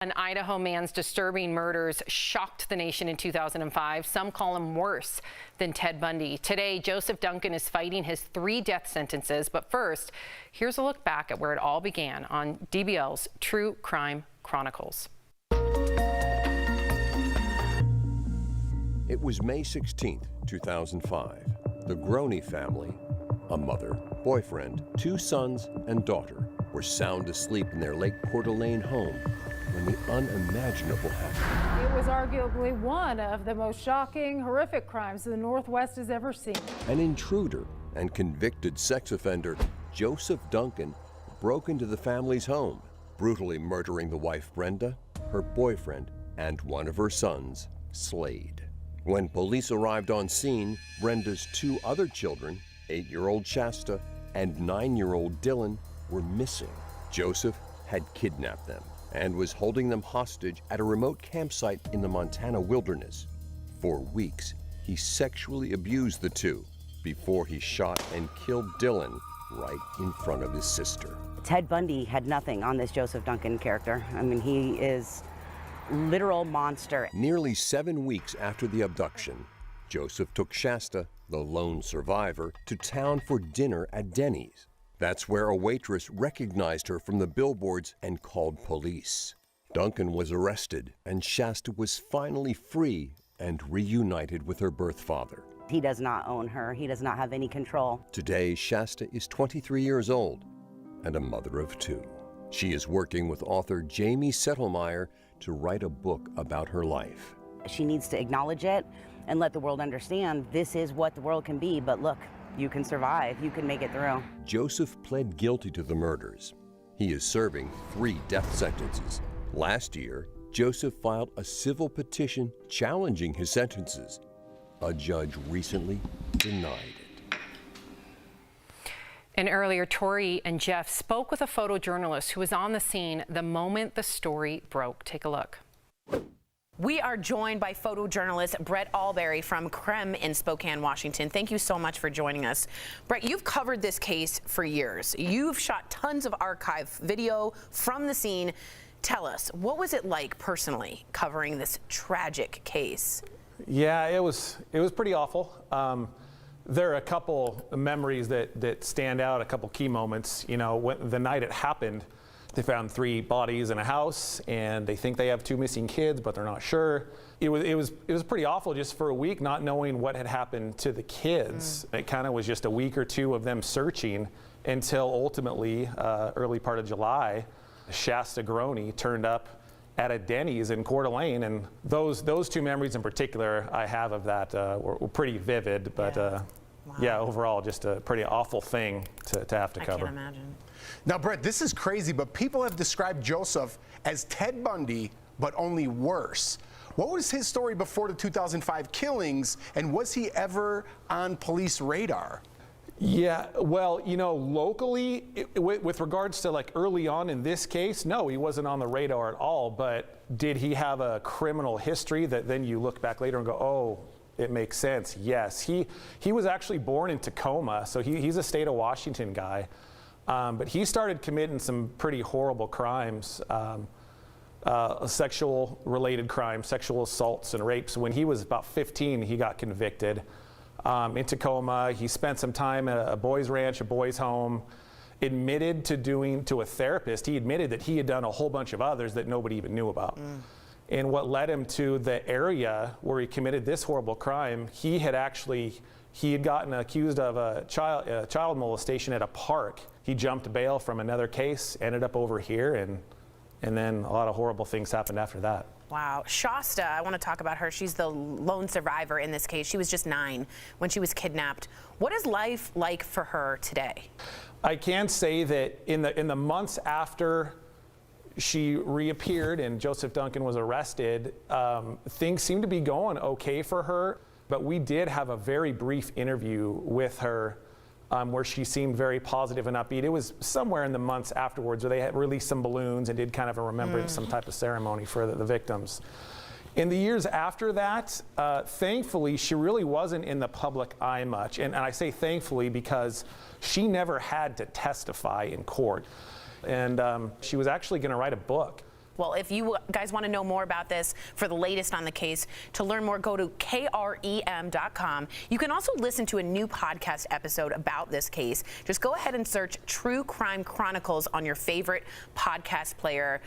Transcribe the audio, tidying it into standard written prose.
An Idaho man's disturbing murders shocked the nation in 2005. Some call him worse than Ted Bundy. Today, Joseph Duncan is fighting his 3 death sentences. But first, here's a look back at where it all began on DBL's True Crime Chronicles. It was May 16th, 2005. The Groney family, a mother, boyfriend, 2 sons, and daughter, were sound asleep in their Lake Coeur d'Alene home when the unimaginable happened. It was arguably one of the most shocking, horrific crimes the Northwest has ever seen. An intruder and convicted sex offender, Joseph Duncan, broke into the family's home, brutally murdering the wife Brenda, her boyfriend, and one of her sons, Slade. When police arrived on scene, Brenda's 2 other children, 8-year-old Shasta and 9-year-old Dylan, were missing. Joseph had kidnapped them and was holding them hostage at a remote campsite in the Montana wilderness. For weeks, he sexually abused the 2 before he shot and killed Dylan right in front of his sister. Ted Bundy had nothing on this Joseph Duncan character. I mean, he is literal monster. Nearly 7 weeks after the abduction, Joseph took Shasta, the lone survivor, to town for dinner at Denny's. That's where a waitress recognized her from the billboards and called police. Duncan was arrested, and Shasta was finally free and reunited with her birth father. He does not own her. He does not have any control. Today, Shasta is 23 years old and a mother of 2. She is working with author Jamie Settelmeyer to write a book about her life. She needs to acknowledge it and let the world understand this is what the world can be, but look, you can survive, you can make it through. Joseph pled guilty to the murders. He is serving 3 death sentences. Last year, Joseph filed a civil petition challenging his sentences. A judge recently denied it. And earlier, Tori and Jeff spoke with a photojournalist who was on the scene the moment the story broke. Take a look. We are joined by photojournalist Brett Alberry from KREM in Spokane, Washington. Thank you so much for joining us. Brett, you've covered this case for years. You've shot tons of archive video from the scene. Tell us, what was it like personally covering this tragic case? Yeah, it was pretty awful. There are a couple memories that stand out, a couple key moments. You know, the night it happened, they found 3 bodies in a house, and they think they have 2 missing kids, but they're not sure. It was pretty awful just for a week, not knowing what had happened to the kids. It kind of was just a week or 2 of them searching until ultimately, early part of July, Shasta Groney turned up at a Denny's in Coeur d'Alene, and those 2 memories in particular I have of that were pretty vivid, but Wow. yeah, overall just a pretty awful thing to have to cover. I can't imagine. Now, Brett, this is crazy, but people have described Joseph as Ted Bundy, but only worse. What was his story before the 2005 killings, and was he ever on police radar? Yeah, well, you know, locally, with regards to like early on in this case, no, he wasn't on the radar at all, but did he have a criminal history that then you look back later and go, oh, it makes sense? Yes, he was actually born in Tacoma, so he's a state of Washington guy. But he started committing some pretty horrible crimes, sexual-related crimes, sexual assaults and rapes. When he was about 15, he got convicted. In Tacoma, he spent some time at a boys' ranch, a boys' home, admitted to a therapist, he admitted that he had done a whole bunch of others that nobody even knew about. And what led him to the area where he committed this horrible crime, he had gotten accused of a child molestation at a park. He jumped bail from another case, ended up over here, and then a lot of horrible things happened after that. Wow. Shasta, I want to talk about her. She's the lone survivor in this case. She was just 9 when she was kidnapped. What is life like for her today? I can say that in the months after she reappeared and Joseph Duncan was arrested, things seemed to be going okay for her. But we did have a very brief interview with her where she seemed very positive and upbeat. It was somewhere in the months afterwards where they had released some balloons and did kind of a remembrance, some type of ceremony for the victims. In the years after that, thankfully, she really wasn't in the public eye much. And I say thankfully because she never had to testify in court. And she was actually going to write a book. Well, if you guys want to know more about this, for the latest on the case, to learn more, go to KREM.com. You can also listen to a new podcast episode about this case. Just go ahead and search True Crime Chronicles on your favorite podcast player.